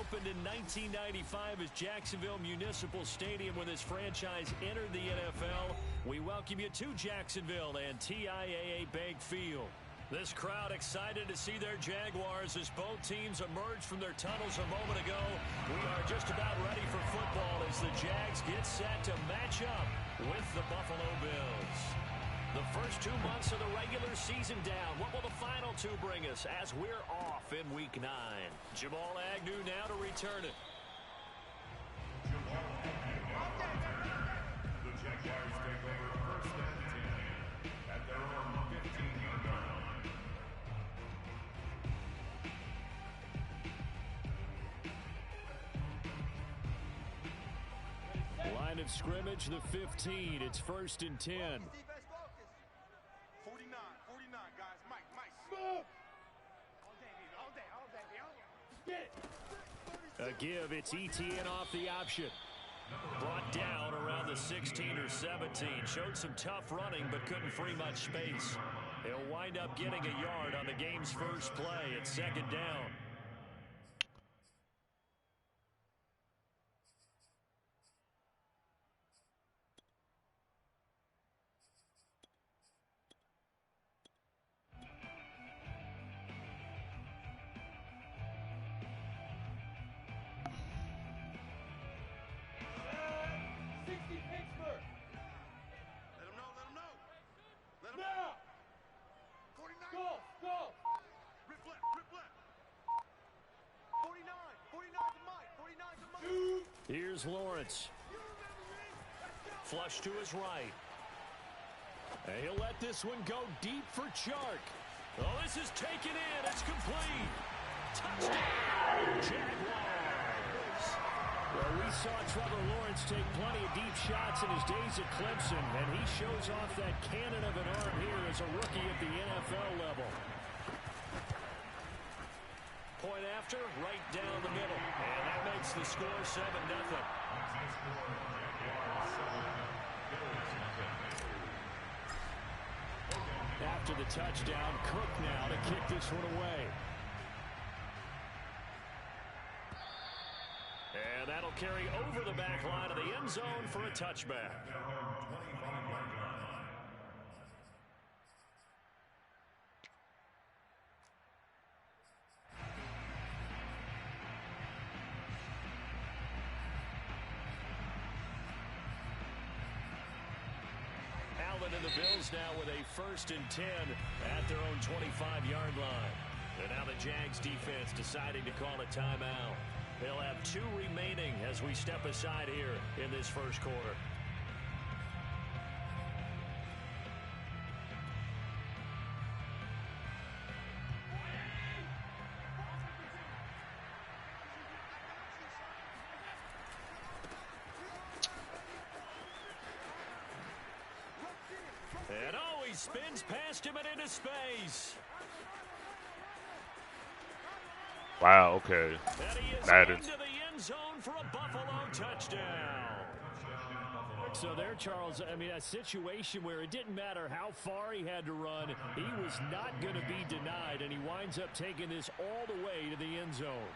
opened in 1995 as Jacksonville Municipal Stadium when this franchise entered the NFL. We welcome you to Jacksonville and TIAA Bank Field. This crowd excited to see their Jaguars as both teams emerged from their tunnels a moment ago. We are just about ready for football as the Jags get set to match up with the Buffalo Bills. The first 2 months of the regular season down. What will the final two bring us as we're off in Week 9? Jamal Agnew now to return it. The Jaguars take over first and 10 at their own 15-yard line. Line of scrimmage, the 15. It's first and 10. 49, guys. Mike. A give, it's ETN off the option. Brought down around the 16 or 17. Showed some tough running, but couldn't free much space. He'll wind up getting a yard on the game's first play. It's second down. Here's Lawrence. Flush to his right. And he'll let this one go deep for Chark. Oh, this is taken in. It's complete. Touchdown, Jaguars. Well, we saw Trevor Lawrence take plenty of deep shots in his days at Clemson, and he shows off that cannon of an arm here as a rookie at the NFL level. Point after, right down the middle. And that makes the score 7-0. After the touchdown, Cook now to kick this one away. And that'll carry over the back line of the end zone for a touchback. And the Bills now with a first and 10 at their own 25-yard line. And now the Jags defense deciding to call a timeout. They'll have 2 remaining as we step aside here in this first quarter. And oh, he spins past him and into space. Wow, okay. And he is That into the end zone for a Buffalo touchdown. So there, Charles, I mean, a situation where it didn't matter how far he had to run, he was not going to be denied, and he winds up taking this all the way to the end zone.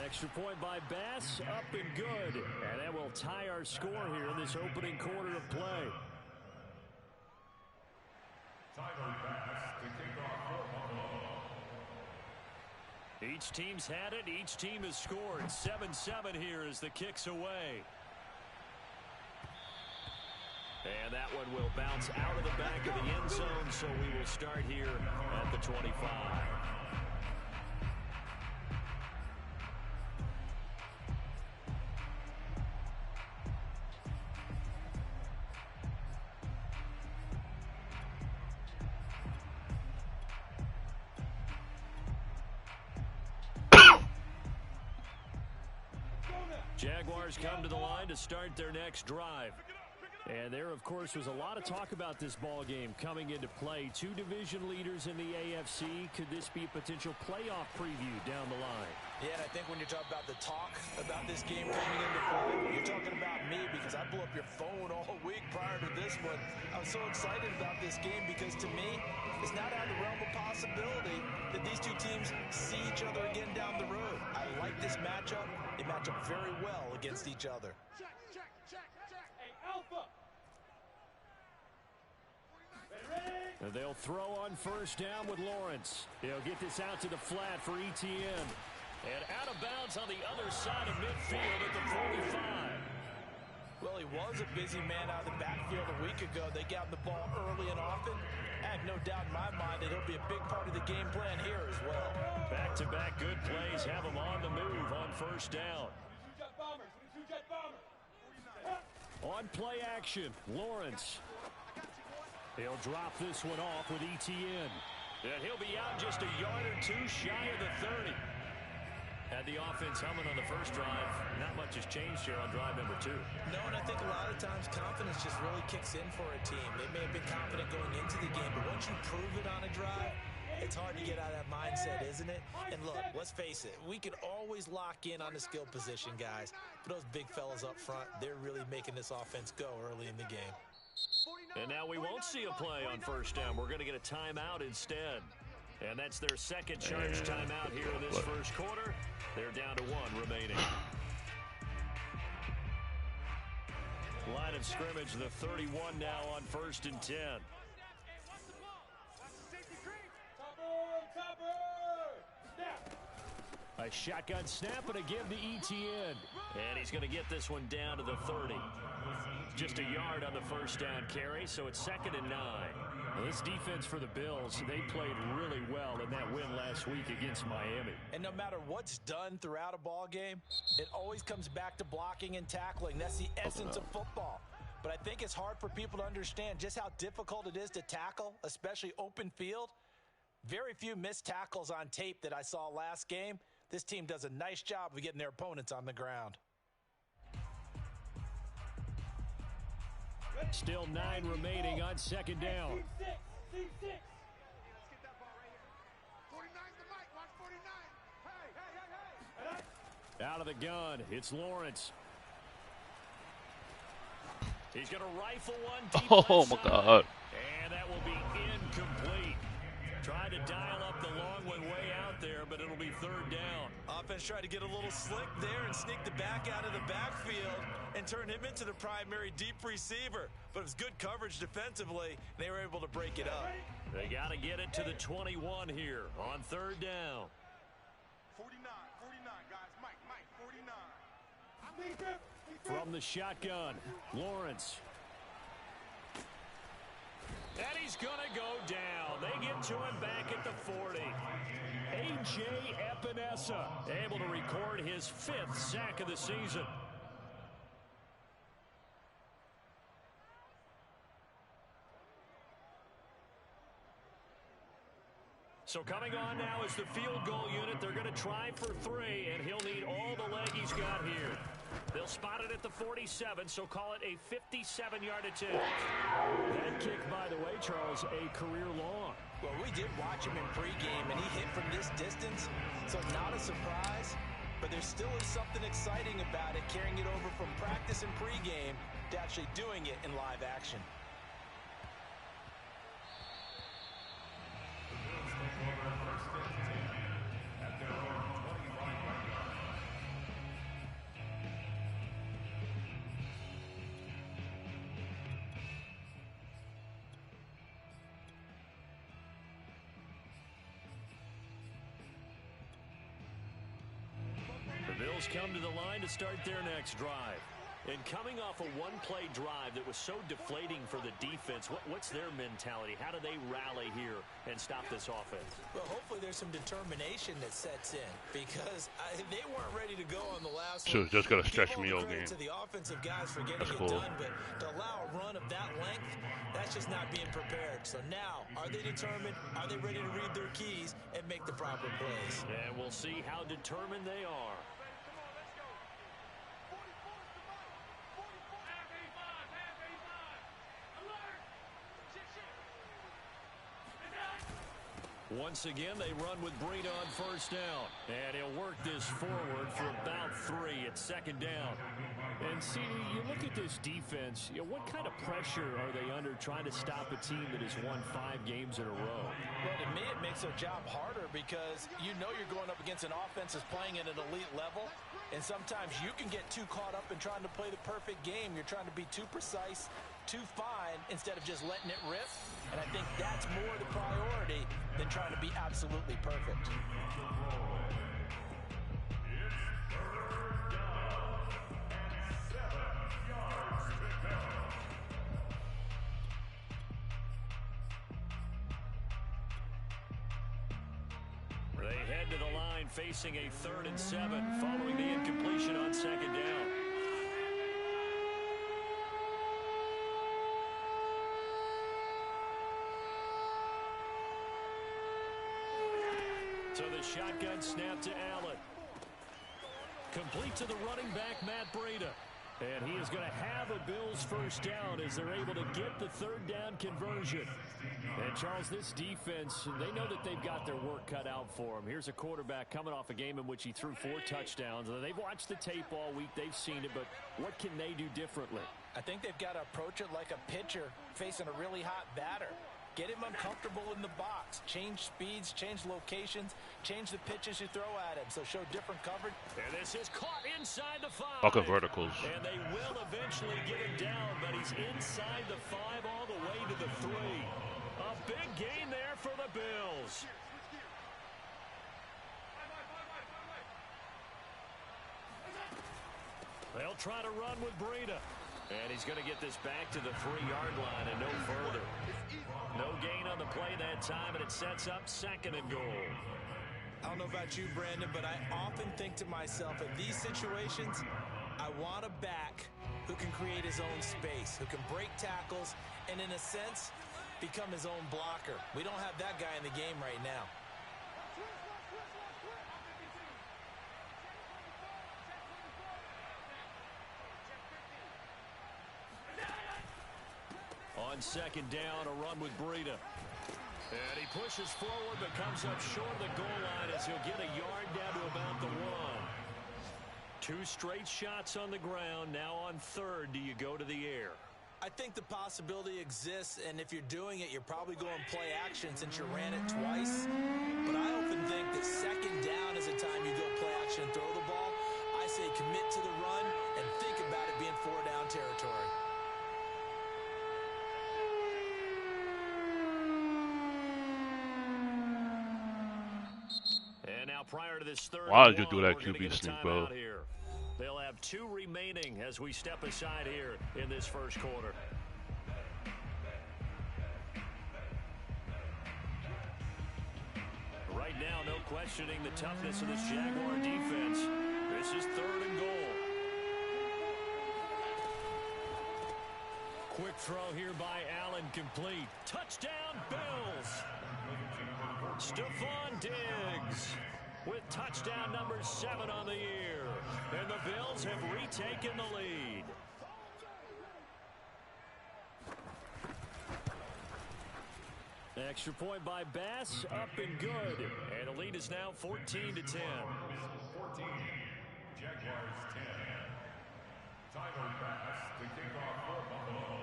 Extra point by Bass, up and good. And that will tie our score here in this opening quarter of play. Tyler Bass to kick off for Buffalo. Each team's had it. Each team has scored. 7-7 here as the kick's away. And that one will bounce out of the back of the end zone, so we will start here at the 25. Jaguars come to the line to start their next drive. And there, of course, was a lot of talk about this ball game coming into play. Two division leaders in the AFC. Could this be a potential playoff preview down the line? Yeah, and I think when you're talking about the talk about this game coming into play, you're talking about me because I blew up your phone all week prior to this one. I'm so excited about this game because to me, it's not out of the realm of possibility that these two teams see each other again down the road. I like this matchup. They match up very well against each other. They'll throw on first down with Lawrence. He'll get this out to the flat for Etienne. And out of bounds on the other side of midfield at the 45. Well, he was a busy man out of the backfield a week ago. They got the ball early and often. I have no doubt in my mind that he'll be a big part of the game plan here as well. Back-to-back good plays have him on the move on first down. On play action, Lawrence. He'll drop this one off with Etienne. And he'll be out just a yard or two shy of the 30. Had the offense humming on the first drive. Not much has changed here on drive number 2. No, and I think a lot of times confidence just really kicks in for a team. They may have been confident going into the game, but once you prove it on a drive, it's hard to get out of that mindset, isn't it? And look, let's face it, we can always lock in on the skill position, guys. But those big fellas up front, they're really making this offense go early in the game. And now we won't see a play on first down. We're going to get a timeout instead. And that's their second charge timeout here in this first quarter. They're down to 1 remaining. Line of scrimmage, the 31 now on 1st and 10. A shotgun snap and a give to Etienne. And he's going to get this one down to the 30. Just a yard on the first down carry, so it's 2nd and 9. Well, this defense for the Bills, they played really well in that win last week against Miami. And no matter what's done throughout a ball game, it always comes back to blocking and tackling. That's the essence of football. But I think it's hard for people to understand just how difficult it is to tackle, especially open field. Very few missed tackles on tape that I saw last game. This team does a nice job of getting their opponents on the ground. Still 9 remaining on 2nd down. Out of the gun, it's Lawrence. He's going to rifle one deep Oh my God. And that will be incomplete. Tried to dial up the long one way out there, but it'll be 3rd down. Offense tried to get a little slick there and sneak the back out of the backfield and turn him into the primary deep receiver. But it was good coverage defensively, and they were able to break it up. They got to get it to the 21 here on 3rd down. 49, guys. Mike, 49. From the shotgun, Lawrence. And he's going to go down. They get to him back at the 40. A.J. Epinesa able to record his 5th sack of the season. So coming on now is the field goal unit. They're going to try for 3, and he'll need all the leg he's got here. They'll spot it at the 47, so call it a 57-yard attempt. That kick, by the way, Charles, a career long. Well, we did watch him in pregame, and he hit from this distance, so not a surprise. But there still is something exciting about it, carrying it over from practice and pregame to actually doing it in live action. Bills come to the line to start their next drive. And coming off a one-play drive that was so deflating for the defense, what's their mentality? How do they rally here and stop this offense? Well, hopefully there's some determination that sets in because they weren't ready to go on the last one. Just got to stretch me all game. To the offensive guys for getting it done, but to allow a run of that length, that's just not being prepared. So now, are they determined? Are they ready to read their keys and make the proper plays? And we'll see how determined they are. Once again, they run with Breida on first down. And he'll work this forward for about 3 at second down. And CD, you look at this defense, what kind of pressure are they under trying to stop a team that has won 5 games in a row? Well, to me, it makes their job harder because you know you're going up against an offense that's playing at an elite level. And sometimes you can get too caught up in trying to play the perfect game. You're trying to be too precise, too fine, instead of just letting it rip. And I think that's more the priority than trying to be absolutely perfect. They head to the line facing a 3rd and 7 following the incompletion on second down. So the shotgun snap to Allen. Complete to the running back, Matt Breida. And he is going to have a Bills first down as they're able to get the 3rd down conversion. And, Charles, this defense, they know that they've got their work cut out for them. Here's a quarterback coming off a game in which he threw 4 touchdowns. They've watched the tape all week. They've seen it, but what can they do differently? I think they've got to approach it like a pitcher facing a really hot batter. Get him uncomfortable in the box. Change speeds, change locations, change the pitches you throw at him. So show different coverage. And this is caught inside the 5. Fuck a verticals. And they will eventually get him down, but he's inside the 5 all the way to the 3. A big gain there for the Bills. They'll try to run with Breida. And he's going to get this back to the 3-yard line and no further. No gain on the play that time, and it sets up 2nd and goal. I don't know about you, Brandon, but I often think to myself, in these situations, I want a back who can create his own space, who can break tackles, and in a sense, become his own blocker. We don't have that guy in the game right now. On second down, a run with Breida. And he pushes forward but comes up short of the goal line as he'll get a yard down to about the 1. 2 straight shots on the ground. Now on 3rd, do you go to the air? I think the possibility exists, and if you're doing it, you're probably going play action since you ran it twice. But I often think that second down is the time you go play action and throw the ball. I say commit to the run and think about it being 4-down territory. And now prior to this 3rd, why did you do that QB sneak, bro? They'll have 2 remaining as we step aside here in this first quarter. Right now, no questioning the toughness of this Jaguar defense. This is 3rd and goal. Quick throw here by Allen, complete. Touchdown, Bills. Stephon Diggs with touchdown number 7 on the year. And the Bills have retaken the lead. Extra point by Bass, up and good. And the lead is now 14-10. 14, Jaguars 10. Tyler Bass to kick off for Buffalo.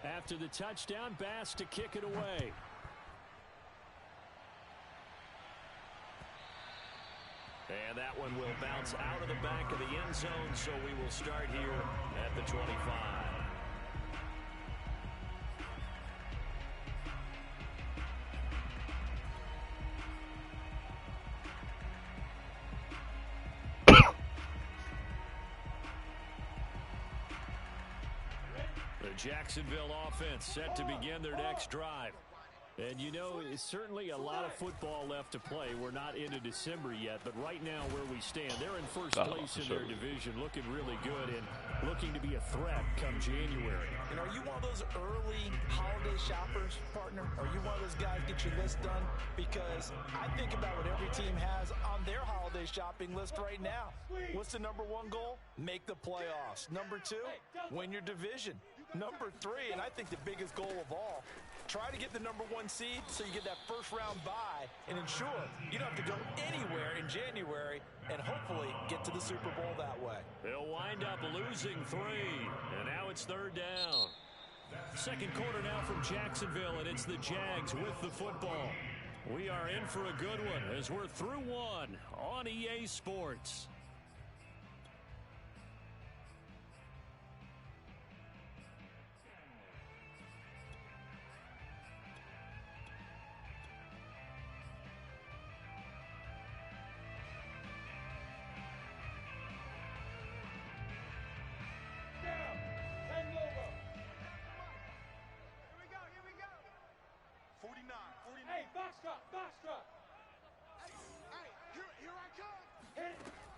After the touchdown, Bass to kick it away. And that one will bounce out of the back of the end zone, so we will start here at the 25. The Jacksonville offense set to begin their next drive. And, you know, it's certainly a lot of football left to play. We're not into December yet, but right now where we stand, they're in first place in their division, looking really good and looking to be a threat come January. And are you one of those early holiday shoppers, partner? Are you one of those guys get your list done? Because I think about what every team has on their holiday shopping list right now. What's the number 1 goal? Make the playoffs. Number 2, win your division. Number 3, and I think the biggest goal of all, Try to get the #1 seed so you get that first-round bye and ensure you don't have to go anywhere in January and hopefully get to the Super Bowl that way. They'll wind up losing 3, and now it's 3rd down. Second quarter now from Jacksonville, and it's the Jags with the football. We are in for a good one as we're through 1 on EA Sports.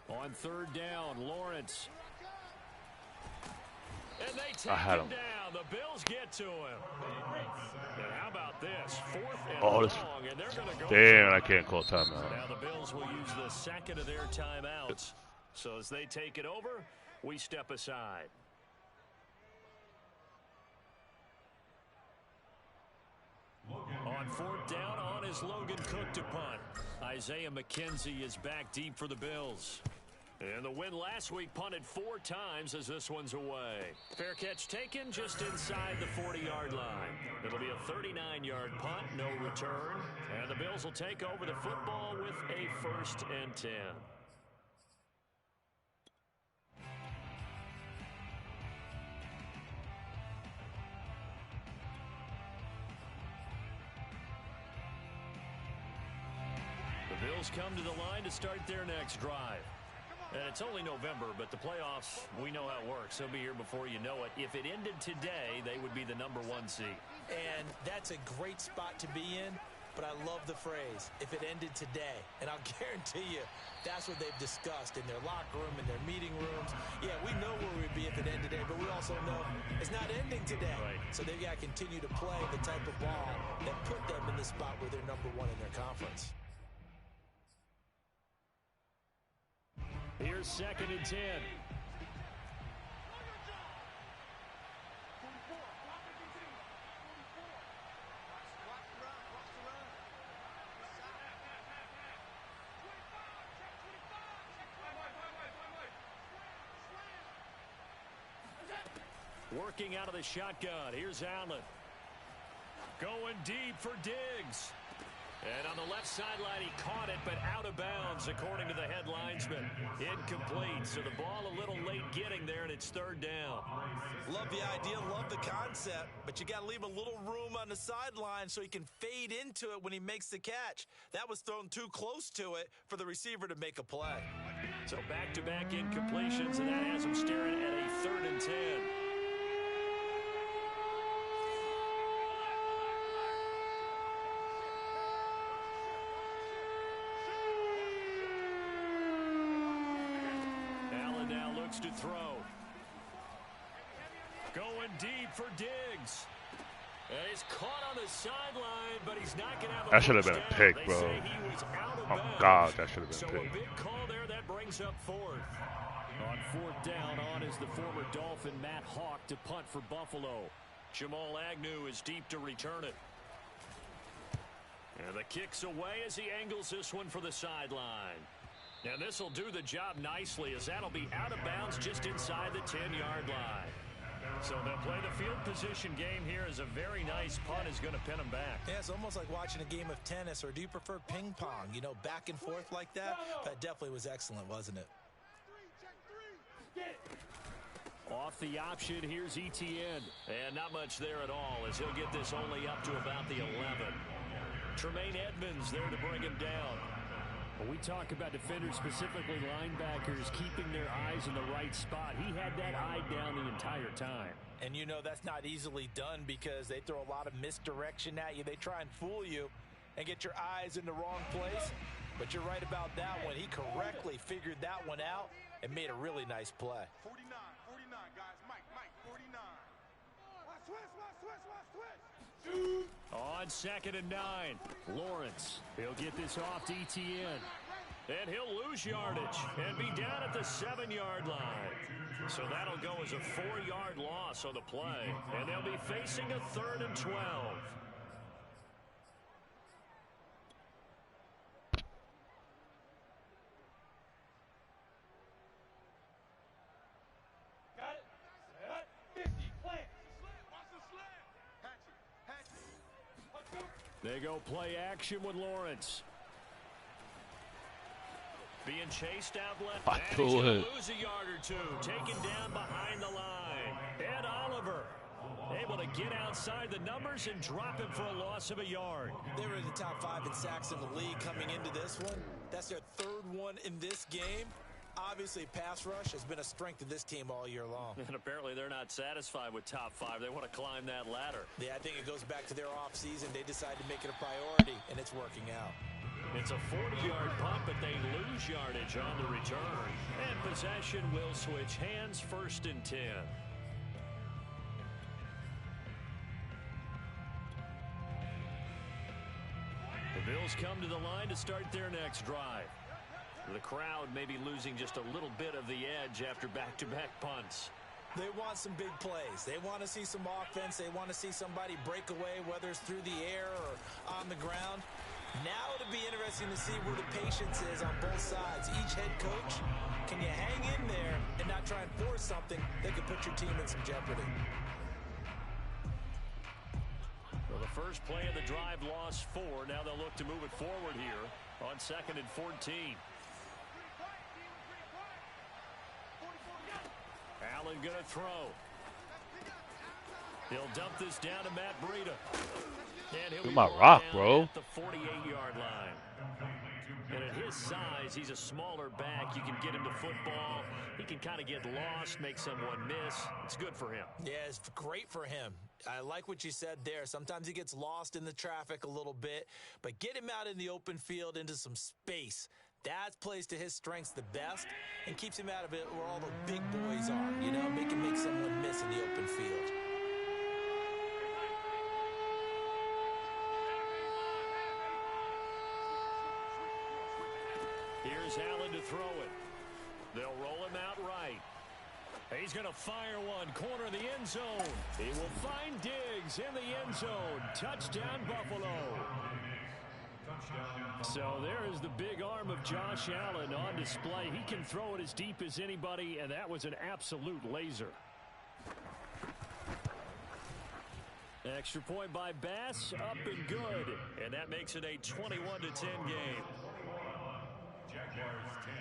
On 3rd down, Lawrence. And they take him down. The Bills get to him. And how about this? 4th and long, and they're going to go. Damn, I can't call timeout. Now the Bills will use the second of their timeouts. So as they take it over, we step aside. On 4th down, on is Logan Cook to punt. Isaiah McKenzie is back deep for the Bills. And the win last week punted 4 times as this one's away. Fair catch taken just inside the 40-yard line. It'll be a 39-yard punt, no return. And the Bills will take over the football with a 1st and 10. The Bills come to the line to start their next drive. And it's only November, but the playoffs, we know how it works. They'll be here before you know it. If it ended today, they would be the #1 seed. And that's a great spot to be in, but I love the phrase, if it ended today. And I'll guarantee you, that's what they've discussed in their locker room, in their meeting rooms. Yeah, we know where we'd be if it ended today, but we also know it's not ending today. Right. So they've got to continue to play the type of ball that put them in the spot where they're #1 in their conference. Here's 2nd and 10. Working out of the shotgun. Here's Allen. Going deep for Diggs. And on the left sideline, he caught it, but out of bounds, according to the head linesman. Incomplete, so the ball a little late getting there, and it's 3rd down. Love the idea, love the concept, but you got to leave a little room on the sideline so he can fade into it when he makes the catch. That was thrown too close to it for the receiver to make a play. So back-to-back incompletions, and that has him staring at a 3rd and 10. To throw. Going deep for Diggs. And he's caught on the sideline, but he's not going to have a That should have been a pick, bro. Oh, God, that should have been so a pick. A big call there that brings up 4th. On 4th down, on is the former Dolphin Matt Hawk to punt for Buffalo. Jamal Agnew is deep to return it. And the kick's away as he angles this one for the sideline. And this will do the job nicely as that'll be out of bounds just inside the 10-yard line. So they'll play the field position game here as a very nice punt is going to pin them back. Yeah, it's almost like watching a game of tennis, or do you prefer ping pong? You know, back and forth like that? That definitely was excellent, wasn't it? Off the option, here's Etienne. And not much there at all as he'll get this only up to about the 11. Tremaine Edmonds there to bring him down. When we talk about defenders, specifically linebackers, keeping their eyes in the right spot, he had that eye down the entire time. And you know that's not easily done because they throw a lot of misdirection at you. They try and fool you and get your eyes in the wrong place. But you're right about that one. He correctly figured that one out and made a really nice play. 49, guys. Mike, 49. Switch. On 2nd and 9, Lawrence. He'll get this off to Etienne. And he'll lose yardage and be down at the 7-yard line. So that'll go as a 4-yard loss on the play. And they'll be facing a 3rd and 12. They go play action with Lawrence. Being chased out left. And he's going to lose a yard or two. Taken down behind the line. Ed Oliver able to get outside the numbers and drop him for a loss of a yard. They were in the top 5 in sacks in the league coming into this one. That's their 3rd one in this game. Obviously, pass rush has been a strength of this team all year long. And apparently they're not satisfied with top 5. They want to climb that ladder. Yeah, I think it goes back to their offseason. They decided to make it a priority, and it's working out. It's a 40-yard punt, but they lose yardage on the return. And possession will switch hands, 1st and 10. The Bills come to the line to start their next drive. The crowd may be losing just a little bit of the edge after back-to-back punts. They want some big plays. They want to see some offense. They want to see somebody break away, whether it's through the air or on the ground. Now it'll be interesting to see where the patience is on both sides. Each head coach, can you hang in there and not try and force something that could put your team in some jeopardy? Well, the first play of the drive lost 4. Now they'll look to move it forward here on 2nd and 14. Allen going to throw. He'll dump this down to Matt Breida. And he'll be my rock, bro. At the 48-yard line. And at his size, he's a smaller back. You can get him to football. He can kind of get lost, make someone miss. It's good for him. Yeah, it's great for him. I like what you said there. Sometimes he gets lost in the traffic a little bit, but get him out in the open field into some space. That plays to his strengths the best and keeps him out of it where all the big boys are. You know, make someone miss in the open field. Here's Allen to throw it. They'll roll him out right. He's going to fire one. Corner of the end zone. He will find Diggs in the end zone. Touchdown, Buffalo. So there is the big arm of Josh Allen on display. He can throw it as deep as anybody, and that was an absolute laser. Extra point by Bass, up and good. And that makes it a 21-10 game. Jaguars 10.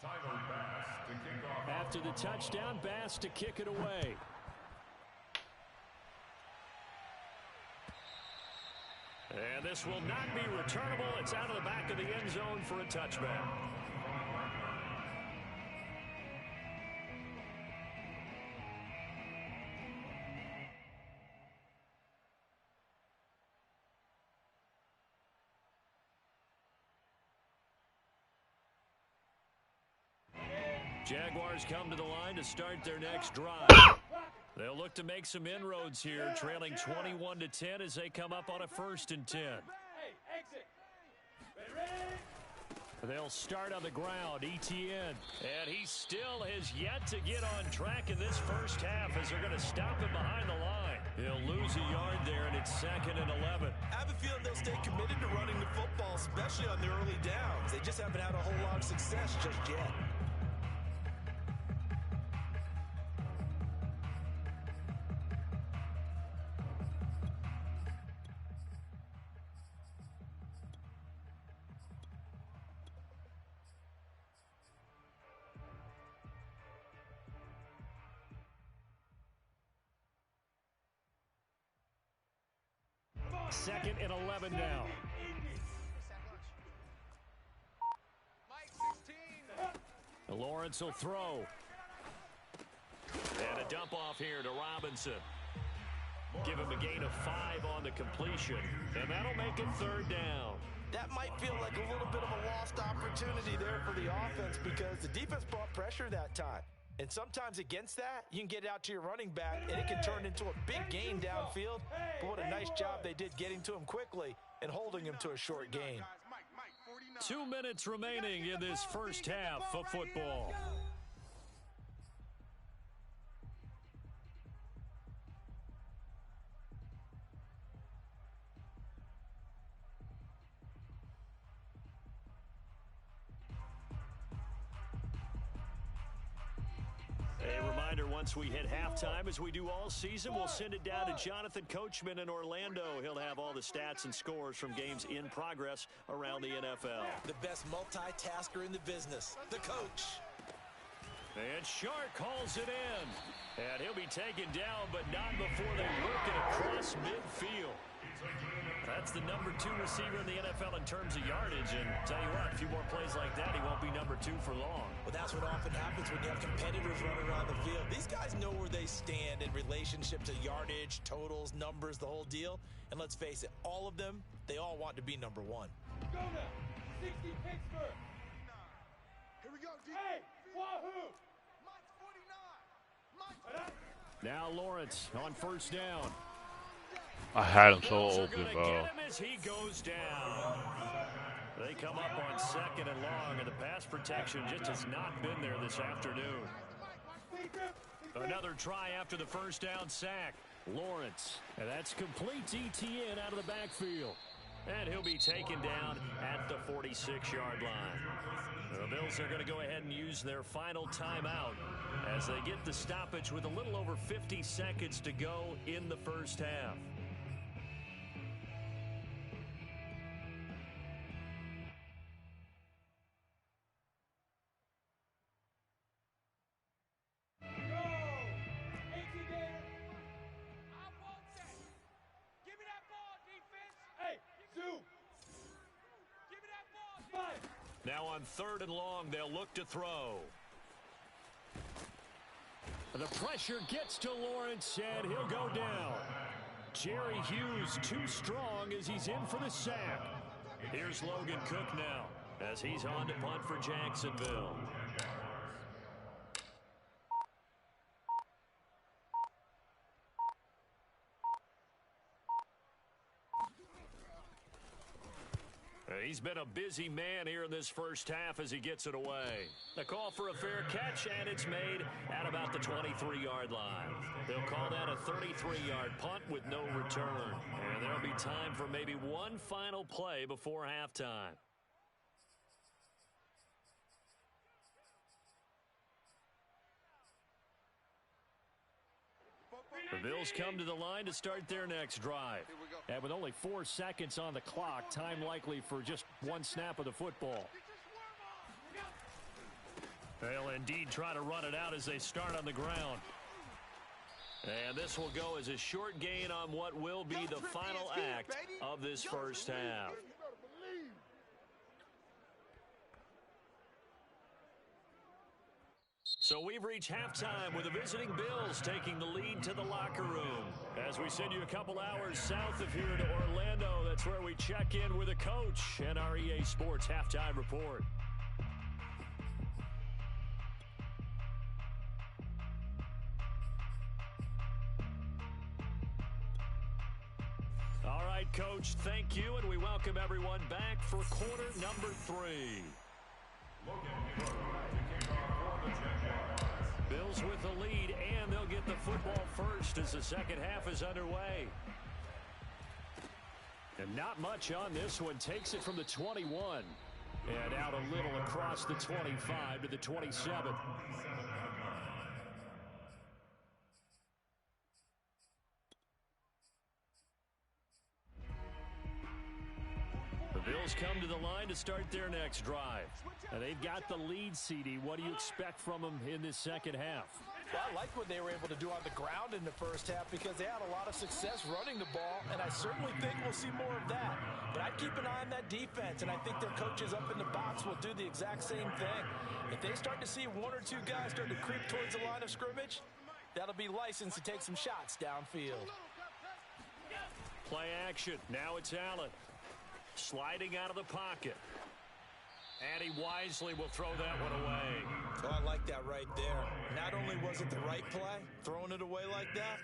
Tyler Bass to kick off. After the touchdown, Bass to kick it away. And this will not be returnable. It's out of the back of the end zone for a touchback. Jaguars come to the line to start their next drive. They'll look to make some inroads here, trailing 21-10 as they come up on a 1st and 10. They'll start on the ground, Etienne. And he still has yet to get on track in this first half as they're going to stop him behind the line. He'll lose a yard there, and it's 2nd and 11. I have a feeling they'll stay committed to running the football, especially on the early downs. They just haven't had a whole lot of success just yet. Second and 11 now. Lawrence will throw. And a dump off here to Robinson. Give him a gain of 5 on the completion. And that'll make it 3rd down. That might feel like a little bit of a lost opportunity there for the offense because the defense brought pressure that time. And sometimes against that, you can get it out to your running back, and it can turn into a big gain downfield. But what a nice job they did getting to him quickly and holding him to a short gain. 2 minutes remaining in this first half of football. reminder, once we hit halftime, as we do all season, we'll send it down to Jonathan Coachman in Orlando. He'll have all the stats and scores from games in progress around the NFL. The best multitasker in the business, the coach. And Shark calls it in. And he'll be taken down, but not before they work it across midfield. That's the number 2 receiver in the NFL in terms of yardage. And tell you what, a few more plays like that, he won't be number 2 for long. Well, that's what often happens when you have competitors running around the field. These guys know where they stand in relationship to yardage, totals, numbers, the whole deal. And let's face it, all of them, they all want to be number 1. Go now. 60 Pittsburgh. Here we go, D. Hey, Wahoo. Mike's 49. Mike's Now Lawrence on first down. I had him so Bills are open, gonna bro. get him as he goes down. They come up on 2nd and long, and the pass protection just has not been there this afternoon. Another try after the first down sack. Lawrence, and that's complete ETN out of the backfield. And he'll be taken down at the 46-yard line. The Bills are going to go ahead and use their final timeout as they get the stoppage with a little over 50 seconds to go in the first half. Now on 3rd and long, they'll look to throw. The pressure gets to Lawrence, and he'll go down. Jerry Hughes too strong as he's in for the sack. Here's Logan Cook now as he's on to punt for Jacksonville. He's been a busy man here in this first half as he gets it away. The call for a fair catch, and it's made at about the 23-yard line. They'll call that a 33-yard punt with no return. And there'll be time for maybe one final play before halftime. The Bills come to the line to start their next drive. And with only 4 seconds on the clock, time likely for just one snap of the football. They'll indeed try to run it out as they start on the ground. And this will go as a short gain on what will be the final act of this first half. So we've reached halftime with the visiting Bills taking the lead to the locker room. As we send you a couple hours south of here to Orlando, that's where we check in with a coach and our EA Sports Halftime Report. All right, Coach, thank you, and we welcome everyone back for quarter number 3. Bills with the lead, and they'll get the football first as the second half is underway. And not much on this one. Takes it from the 21. And out a little across the 25 to the 27. The Bills come to the line to start their next drive. And they've got the lead, CD. What do you expect from them in this second half? Well, I like what they were able to do on the ground in the first half because they had a lot of success running the ball, and I certainly think we'll see more of that. But I'd keep an eye on that defense, and I think their coaches up in the box will do the exact same thing. If they start to see 1 or 2 guys start to creep towards the line of scrimmage, that'll be licensed to take some shots downfield. Play action. Now it's Allen. Sliding out of the pocket. And he wisely will throw that one away. Oh, I like that right there. Not only was it the right play, throwing it away like that,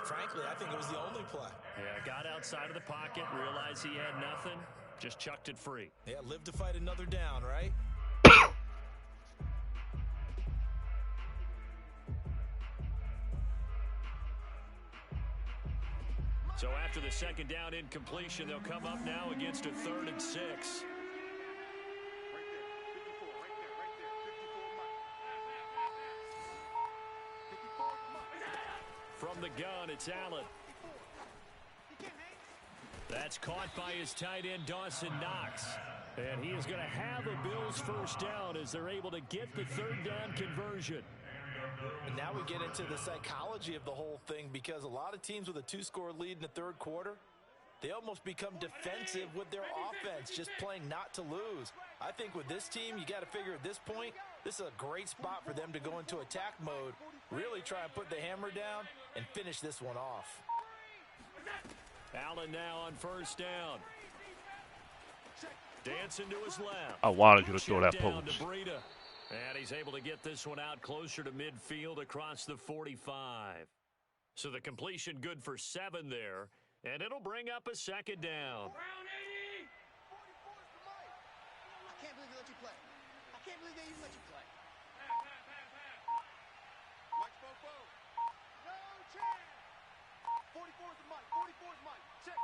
frankly, I think it was the only play. Yeah, got outside of the pocket, realized he had nothing, just chucked it free. Yeah, live to fight another down, right? So after the second down incompletion, they'll come up now against a 3rd and 6. From the gun, it's Allen. That's caught by his tight end, Dawson Knox. And he is going to have a Bills first down as they're able to get the third down conversion. And now we get into the psychology of the whole thing, because a lot of teams with a 2-score lead in the third quarter, they almost become defensive with their offense, just playing not to lose. I think with this team, you got to figure at this point, this is a great spot for them to go into attack mode, really try and put the hammer down and finish this one off. Allen now on first down. Dancing to his left. I wanted you to throw that Check down post. to Breida. And he's able to get this one out closer to midfield across the 45. So the completion good for 7 there. And it'll bring up a second down. I can't believe they let you play. I can't believe they even let you play. Mike Fofo. No chance. 44's the Mike. 44's Mike. Check.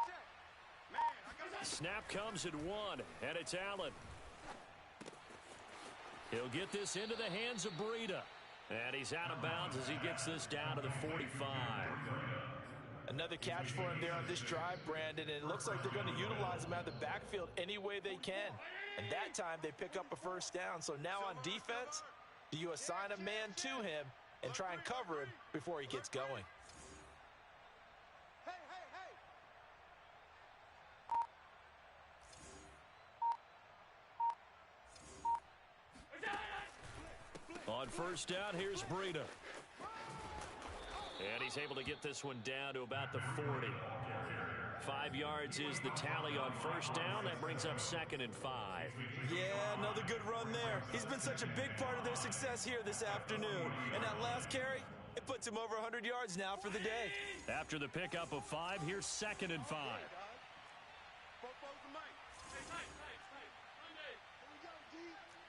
Man, I got that. Snap comes at 1, and it's Allen. He'll get this into the hands of Breida. And he's out of bounds as he gets this down to the 45. Another catch for him there on this drive, Brandon, and it looks like they're going to utilize him out of the backfield any way they can. And that time they pick up a first down. So now on defense, do you assign a man to him and try and cover him before he gets going? Hey. On first down, here's Breida. And he's able to get this one down to about the 40. 5 yards is the tally on first down. That brings up 2nd and 5. Yeah, another good run there. He's been such a big part of their success here this afternoon. And that last carry, it puts him over 100 yards now for the day. After the pickup of 5, here's 2nd and 5. Fofo's the Mike. Hey. Here we go, D.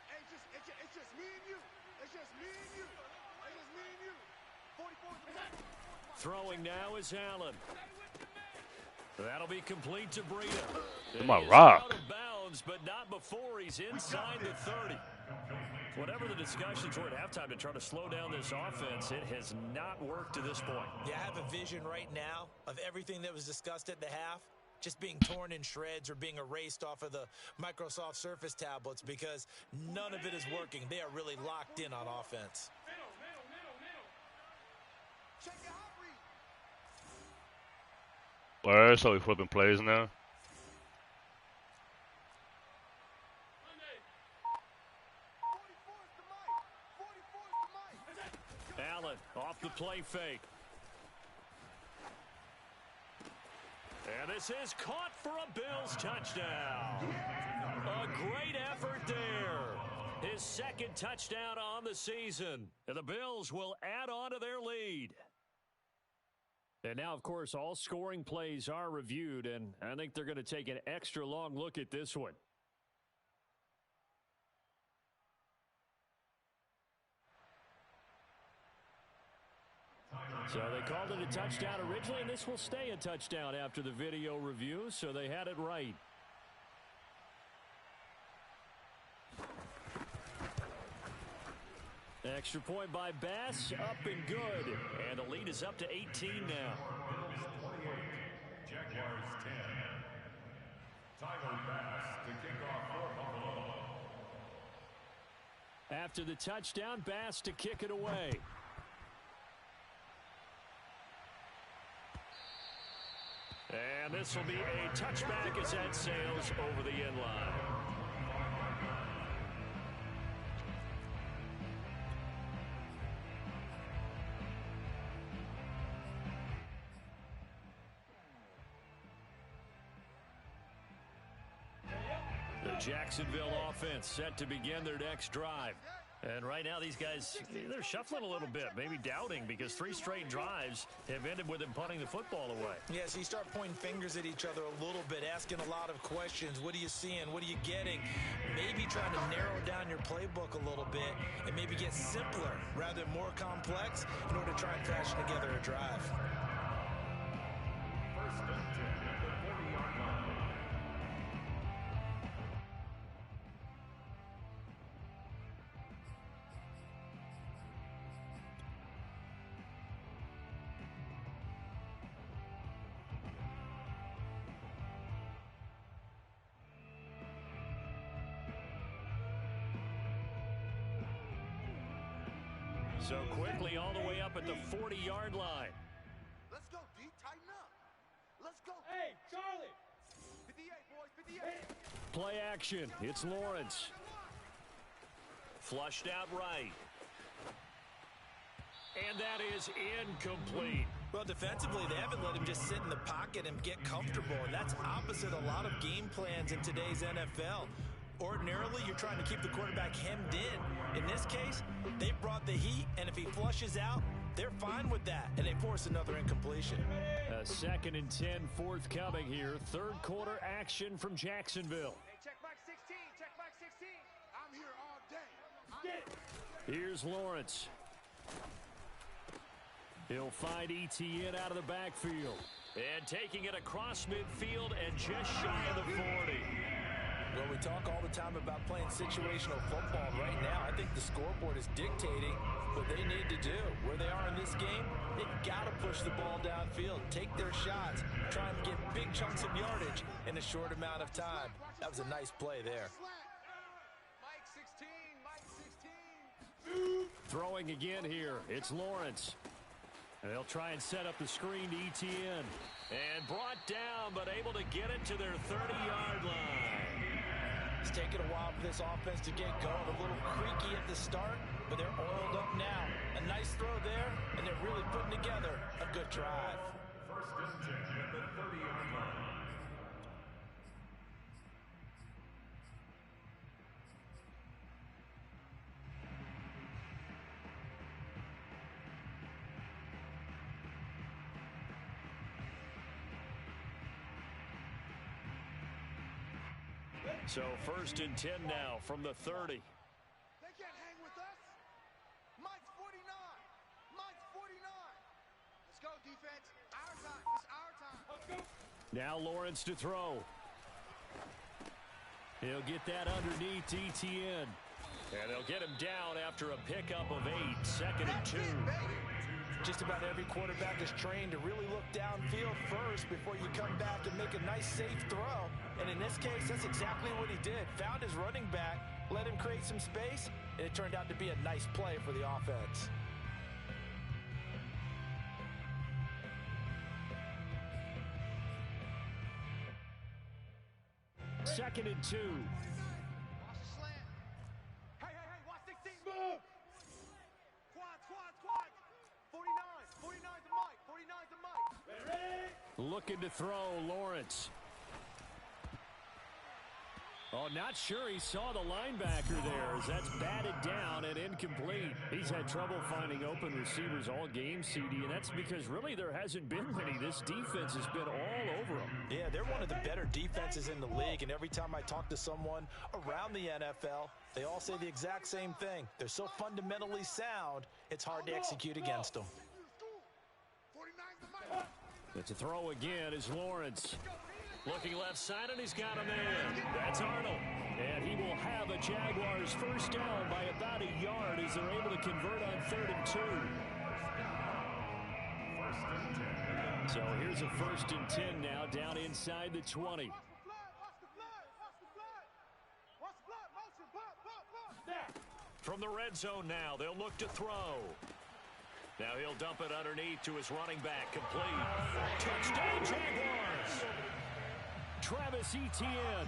Hey, it's just me and you. It's just me and you. 44's the Mike. Throwing now is Allen. That'll be complete to Breida. My He is rock. out of bounds, but not before he's inside the 30. Whatever the discussions were at halftime to try to slow down this offense, it has not worked to this point. Yeah, I have a vision right now of everything that was discussed at the half just being torn in shreds or being erased off of the Microsoft Surface tablets, because none of it is working. They are really locked in on offense. Check your hot read. Where so we flipping plays now? 44's the Mike. 44's the Mike. Allen off the play fake. And this is caught for a Bills touchdown. A great effort there. His 2nd touchdown on the season. And the Bills will add on to their lead. And now, of course, all scoring plays are reviewed, and I think they're going to take an extra long look at this one. So they called it a touchdown originally, and this will stay a touchdown after the video review, so they had it right. Extra point by Bass, up and good. And the lead is up to 18 now. Jaguars 10. Tyler Bass to kick off for Buffalo. After the touchdown, Bass to kick it away. And this will be a touchback as that sails over the end line. The Jacksonville offense set to begin their next drive. And right now, these guys, they're shuffling a little bit, maybe doubting, because 3 straight drives have ended with them punting the football away. Yeah, so you start pointing fingers at each other a little bit, asking a lot of questions. What are you seeing? What are you getting? Maybe trying to narrow down your playbook a little bit and maybe get simpler rather than more complex in order to try and fashion together a drive. First and 10 at the 40-yard line. So quickly all the way up at the 40-yard line. Let's go, D. Tighten up. Let's go. Hey, Charlie. 58, boys, 58. Play action. It's Lawrence. Flushed out right. And that is incomplete. Well, defensively, they haven't let him just sit in the pocket and get comfortable, and that's opposite a lot of game plans in today's NFL. Ordinarily, you're trying to keep the quarterback hemmed in. In this case, they brought the heat, and if he flushes out, they're fine with that, and they force another incompletion. A 2nd and 10 forthcoming here. Third quarter action from Jacksonville. Hey, check back 16. Check back 16. I'm here all day. Here's Lawrence. He'll find ETN out of the backfield. And taking it across midfield and just shy of the 40. Well, we talk all the time about playing situational football. Right now, I think the scoreboard is dictating what they need to do. Where they are in this game, they've got to push the ball downfield, take their shots, try and get big chunks of yardage in a short amount of time. That was a nice play there. Mike 16. Mike 16. Throwing again here. It's Lawrence. And they'll try and set up the screen to ETN. And brought down, but able to get it to their 30-yard line. It's taken a while for this offense to get going. A little creaky at the start, but they're oiled up now. A nice throw there, and they're really putting together a good drive. First and 10 at the 30-yard line. So 1st and 10 now from the 30. They can't hang with us. Mike's 49. Mike's 49. Let's go, defense. Our time. It's our time. Let's go. Now Lawrence to throw. He'll get that underneath ETN. And they'll get him down after a pickup of 8. 2nd and 2. Just about every quarterback is trained to really look downfield first before you come back and make a nice, safe throw. And in this case, that's exactly what he did. Found his running back, let him create some space, and it turned out to be a nice play for the offense. Second and 2. Watch the slant. Hey, watch 16. Move. Quad. 49 to Mike. 49 to Mike. Ready? Looking to throw, Lawrence. Oh, not sure he saw the linebacker there as that's batted down and incomplete. He's had trouble finding open receivers all game, CD, and that's because really there hasn't been many. This defense has been all over them. Yeah, they're one of the better defenses in the league, and every time I talk to someone around the NFL, they all say the exact same thing. They're so fundamentally sound, it's hard to execute against them. 49 to Mike. It's a throw again is Lawrence. Looking left side, and he's got a man. That's Arnold. And he will have a Jaguars first down by about a yard as they're able to convert on 3rd and 2. So here's a 1st and 10 now down inside the 20. Watch the blood. Motion. Blood. From the red zone now, they'll look to throw. Now he'll dump it underneath to his running back. Complete. Touchdown, Jaguars. Travis Etienne,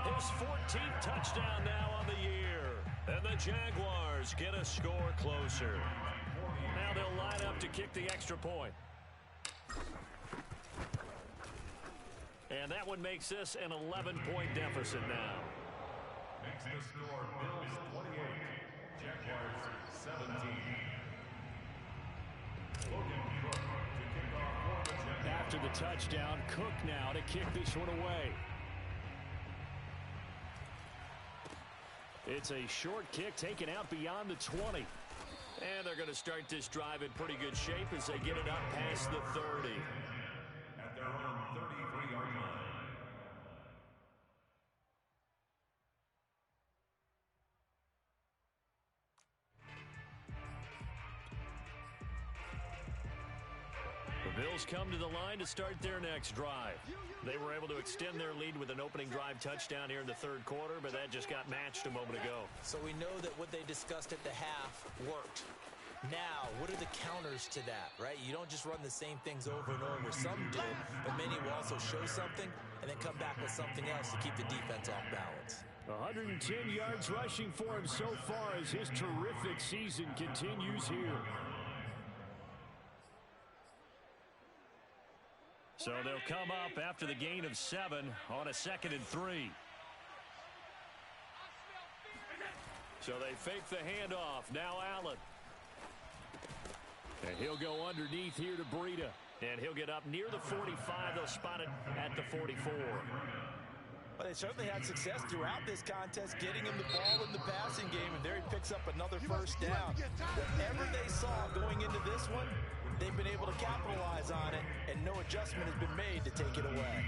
his 14th touchdown now on the year. And the Jaguars get a score closer. Now they'll line up to kick the extra point. And that one makes this an 11-point deficit now. Makes the score Bills 28, Jaguars 17. After the touchdown, Cook now to kick this one away. It's a short kick taken out beyond the 20. And they're going to start this drive in pretty good shape as they get it up past the 30. At their own 33-yard line. The Bills come to the line to start their next drive. They were able to extend their lead with an opening drive touchdown here in the 3rd quarter, but that just got matched a moment ago. So we know that what they discussed at the half worked. Now, what are the counters to that, right? You don't just run the same things over and over. Some do, but many will also show something and then come back with something else to keep the defense off balance. 110 yards rushing for him so far as his terrific season continues here. So they'll come up after the gain of 7 on a 2nd and 3. So they fake the handoff. Now Allen. And he'll go underneath here to Breida. And he'll get up near the 45. They'll spot it at the 44. Well, they certainly had success throughout this contest, getting him the ball in the passing game, and there he picks up another first down. Whatever they saw going into this one, they've been able to capitalize on it, and no adjustment has been made to take it away.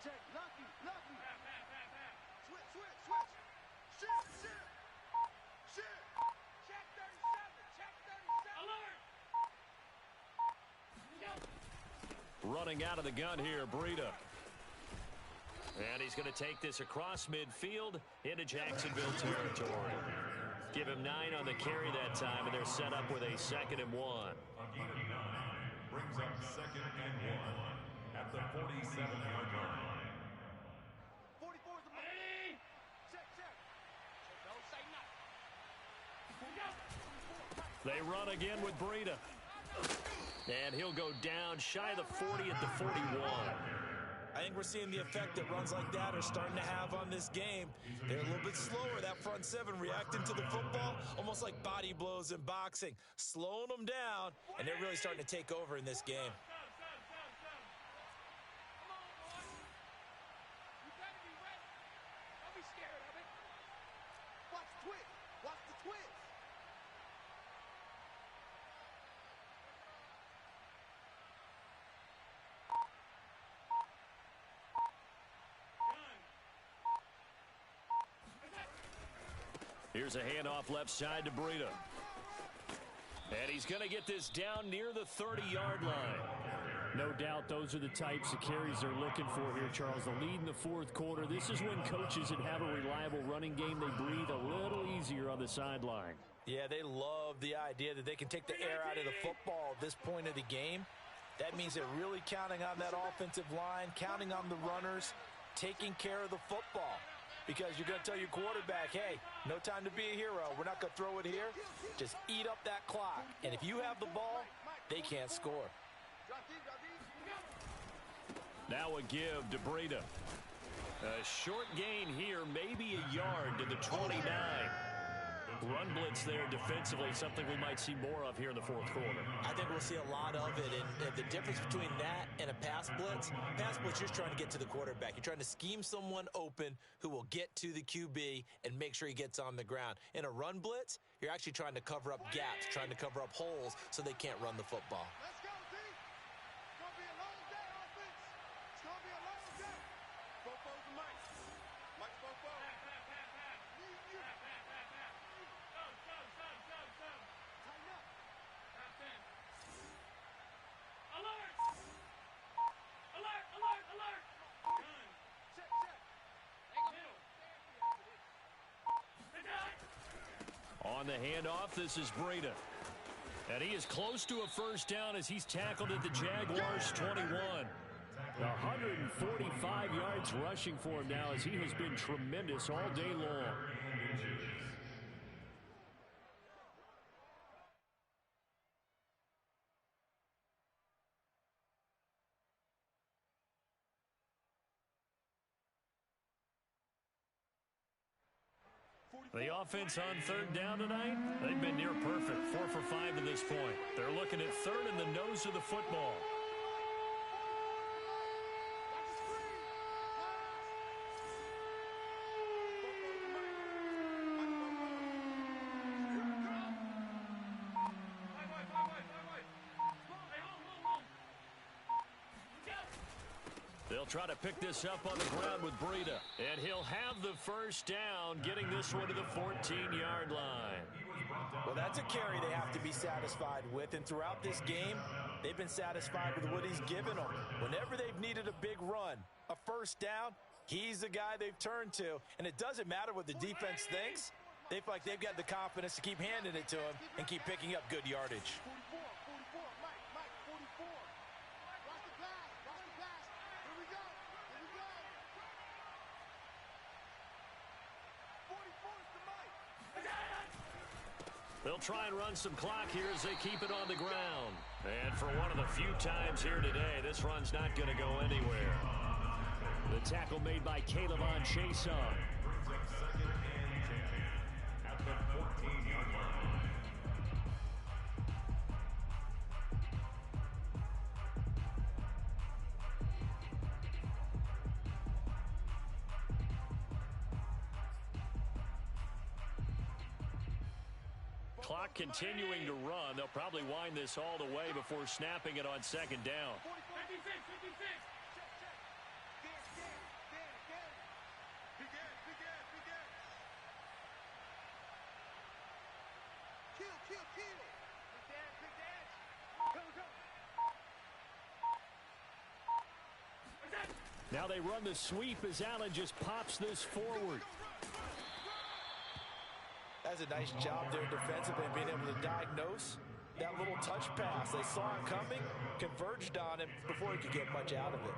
Check. Lucky. Switch. Shit. Check 37. Alert. Running out of the gun here, Breida. And he's going to take this across midfield into Jacksonville territory. Give him 9 on the carry that time, and they're set up with a 2nd and 1. Brings up 2nd and 1 at the 47-yard line. 44's the money. Check. Don't say nothing. They run again with Breida. And he'll go down shy of the 40 at the 41. I think we're seeing the effect that runs like that are starting to have on this game. They're a little bit slower, that front 7 reacting to the football, almost like body blows in boxing, slowing them down, and they're really starting to take over in this game. Watch the twist. Here's a handoff left side to Breida. And he's going to get this down near the 30-yard line. No doubt those are the types of carries they're looking for here, Charles. The lead in the 4th quarter. This is when coaches that have a reliable running game, they breathe a little easier on the sideline. Yeah, they love the idea that they can take the air out of the football at this point of the game. That means they're really counting on that offensive line, counting on the runners, taking care of the football. Because you're going to tell your quarterback, hey, no time to be a hero. We're not going to throw it here. Just eat up that clock. And if you have the ball, they can't score. Now a give to Breida. A short gain here, maybe a yard to the 29. Run blitz there defensively, something we might see more of here in the 4th quarter. I think we'll see a lot of it, and the difference between that and a pass blitz, you're trying to get to the quarterback. You're trying to scheme someone open who will get to the QB and make sure he gets on the ground. In a run blitz, you're actually trying to cover up gaps, trying to cover up holes so they can't run the football. Let's go, D. It's going to be a long day, offense. It's going to be a long day. Fofo's the Mike. Mike's Fofo. On the handoff, this is Breida. And he is close to a first down as he's tackled at the Jaguars' 21. 145 yards rushing for him now as he has been tremendous all day long. The offense on 3rd down tonight, they've been near perfect, 4 for 5 to this point. They're looking at 3rd in the nose of the football. They'll try to pick this up on the ground with Breida. And he'll have the first down, getting this one to the 14-yard line. Well, that's a carry they have to be satisfied with. And throughout this game, they've been satisfied with what he's given them. Whenever they've needed a big run, a first down, he's the guy they've turned to. And it doesn't matter what the defense thinks. They feel like they've got the confidence to keep handing it to him and keep picking up good yardage. 44, Mike, 44. Watch the pass. Here we go. 44 is the Mike. They'll try and run some clock here as they keep it on the ground. And for one of the few times here today, this run's not going to go anywhere. The tackle made by Caleb-On Chason. Second and 10 at the 14-yard line. Clock continuing to run. They'll probably wind this all the way before snapping it on second down. 56. Kill. Big dance. Go. Now they run the sweep as Allen just pops this forward. That's a nice job there defensively and being able to diagnose that little touch pass. They saw him coming, converged on him before he could get much out of it.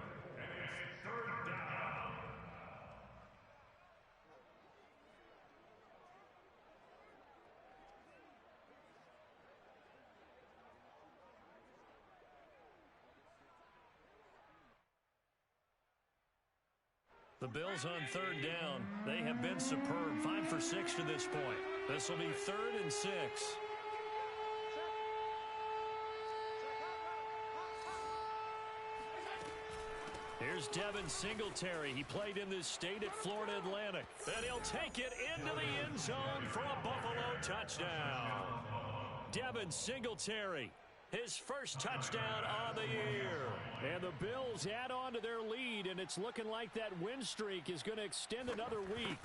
The Bills on third down. They have been superb. 5 for 6 to this point. This will be 3rd and 6. Here's Devin Singletary. He played in this state at Florida Atlantic. And he'll take it into the end zone for a Buffalo touchdown. Devin Singletary, his first touchdown on the year. And the Bills add on to their lead, and it's looking like that win streak is going to extend another week.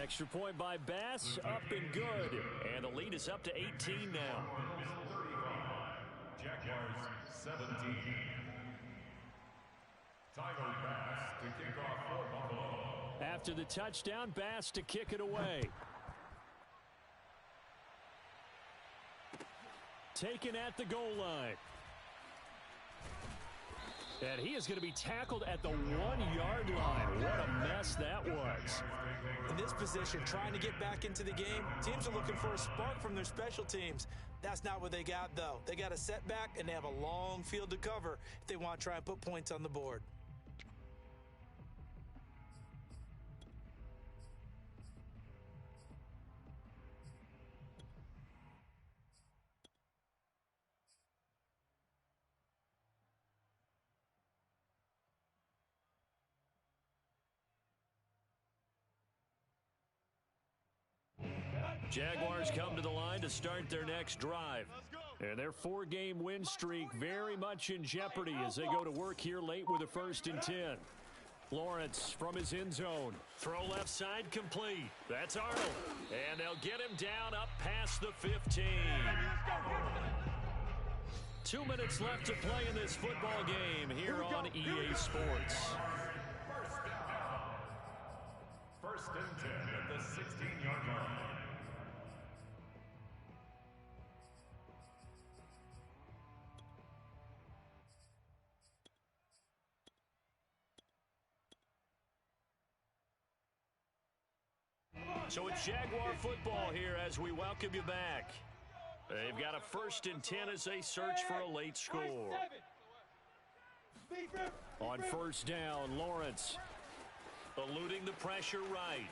Extra point by Bass, up and good. And the lead is up to 18 now. Jaguars 17. Tyler Bass to kick off for Buffalo. After the touchdown, Bass to kick it away. Taken at the goal line. And he is going to be tackled at the 1-yard line. What a mess that was. In this position, trying to get back into the game, teams are looking for a spark from their special teams. That's not what they got, though. They got a setback, and they have a long field to cover if they want to try and put points on the board. Jaguars come to the line to start their next drive. And their 4-game win streak very much in jeopardy as they go to work here late with a 1st and 10. Lawrence from his end zone. Throw left side complete. That's Arnold. And they'll get him down up past the 15. 2 minutes left to play in this football game here on EA Sports. First and 10 at the 16-yard line. So it's Jaguar football here as we welcome you back. They've got a 1st and 10 as they search for a late score. On 1st down, Lawrence. Eluding the pressure right.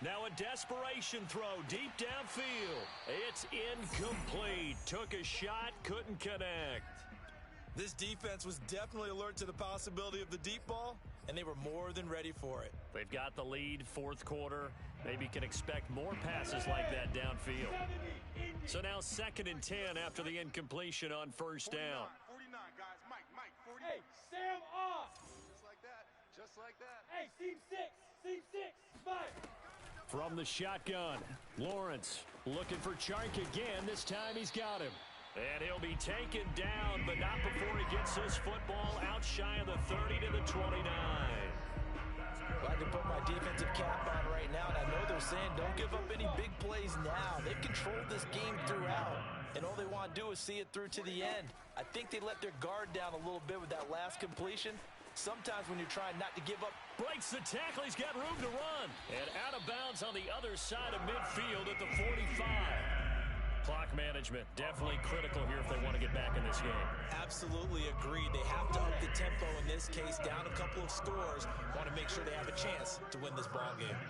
Now a desperation throw deep downfield. It's incomplete. Took a shot, couldn't connect. This defense was definitely alert to the possibility of the deep ball, and they were more than ready for it. They've got the lead, 4th quarter. Maybe can expect more passes like that downfield. So now 2nd and 10 after the incompletion on 1st down. 49, guys. Mike, 48. Hey, Sam Just like that. Hey, seam six, fight. From the shotgun, Lawrence looking for Chark again. This time he's got him. And he'll be taken down, but not before he gets this football out shy of the 30 to the 29. Well, I can put my defensive cap on right now, and I know they're saying don't give up any big plays now. They've controlled this game throughout, and all they want to do is see it through to the end. I think they let their guard down a little bit with that last completion. Sometimes when you're trying not to give up. Breaks the tackle, he's got room to run. And out of bounds on the other side of midfield at the 45. Clock management, definitely critical here if they want to get back in this game. Absolutely agreed. They have to up the tempo in this case, down a couple of scores. Want to make sure they have a chance to win this ball game.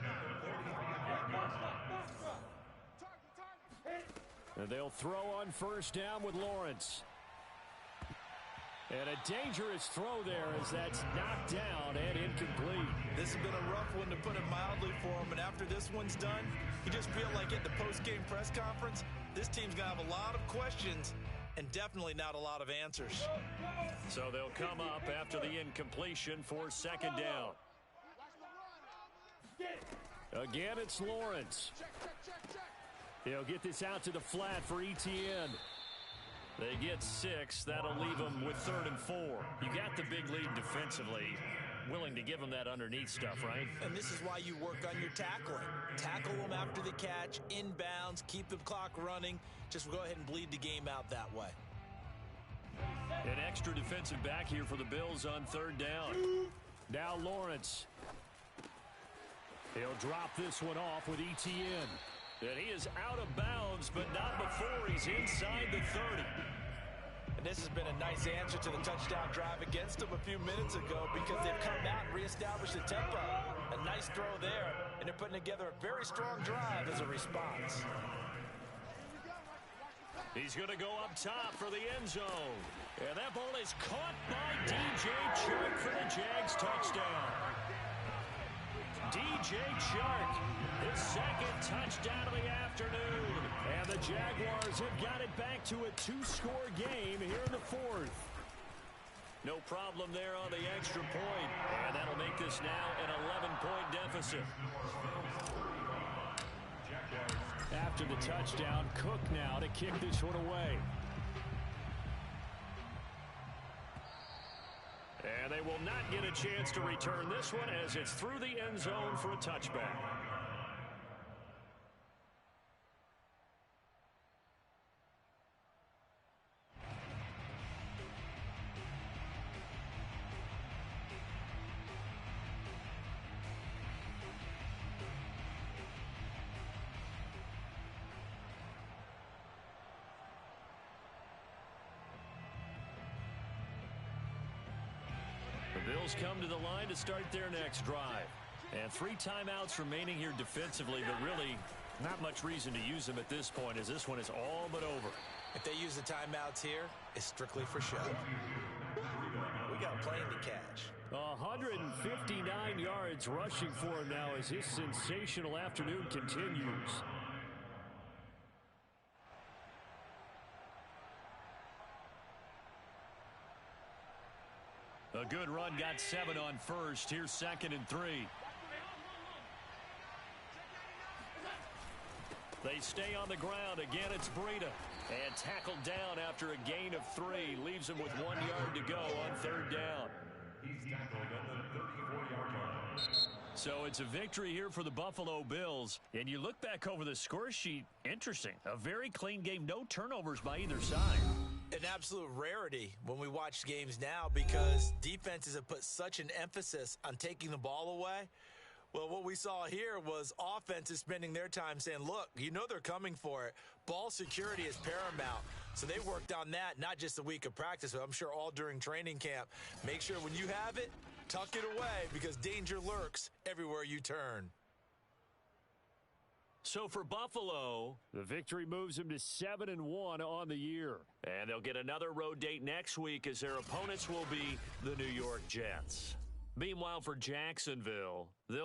And they'll throw on first down with Lawrence. And a dangerous throw there as that's knocked down and incomplete. This has been a rough one, to put it mildly, for him. And after this one's done, you just feel like at the post-game press conference, this team's going to have a lot of questions and definitely not a lot of answers. So they'll come up after the incompletion for second down. Again, it's Lawrence. He'll get this out to the flat for Etienne. They get 6. That'll leave them with 3rd and 4. You got the big lead defensively. Willing to give them that underneath stuff, right? And this is why you work on your tackling. Tackle them after the catch, inbounds, keep the clock running. Just go ahead and bleed the game out that way. An extra defensive back here for the Bills on 3rd down. Now Lawrence. He'll drop this one off with Etienne. And he is out of bounds, but not before he's inside the 30. And this has been a nice answer to the touchdown drive against them a few minutes ago, because they've come out and reestablished the tempo. A nice throw there, and they're putting together a very strong drive as a response. He's going to go up top for the end zone. And that ball is caught by DJ Chark for the Jags touchdown. DJ Chark, his second touchdown of the afternoon. And the Jaguars have got it back to a 2-score game here in the 4th. No problem there on the extra point. And that'll make this now an 11-point deficit. After the touchdown, Cook now to kick this one away. And they will not get a chance to return this one as it's through the end zone for a touchback. The Bills come to the line to start their next drive. And 3 timeouts remaining here defensively, but really not much reason to use them at this point, as this one is all but over. If they use the timeouts here, it's strictly for show. We got a plane to catch. 159 yards rushing for him now as his sensational afternoon continues. A good run, got 7 on first. Here's 2nd and 3. They stay on the ground. Again, it's Breida. And tackled down after a gain of 3. Leaves him with 1 yard to go on 3rd down. He's tackled at the 34-yard line. So it's a victory here for the Buffalo Bills. And you look back over the score sheet, interesting. A very clean game, no turnovers by either side. An absolute rarity when we watch games now, because defenses have put such an emphasis on taking the ball away. Well, what we saw here was offenses spending their time saying, look, you know they're coming for it. Ball security is paramount. So they worked on that, not just a week of practice, but I'm sure all during training camp. Make sure when you have it, tuck it away, because danger lurks everywhere you turn. So for Buffalo, the victory moves them to 7-1 on the year. And they'll get another road date next week as their opponents will be the New York Jets. Meanwhile, for Jacksonville, they'll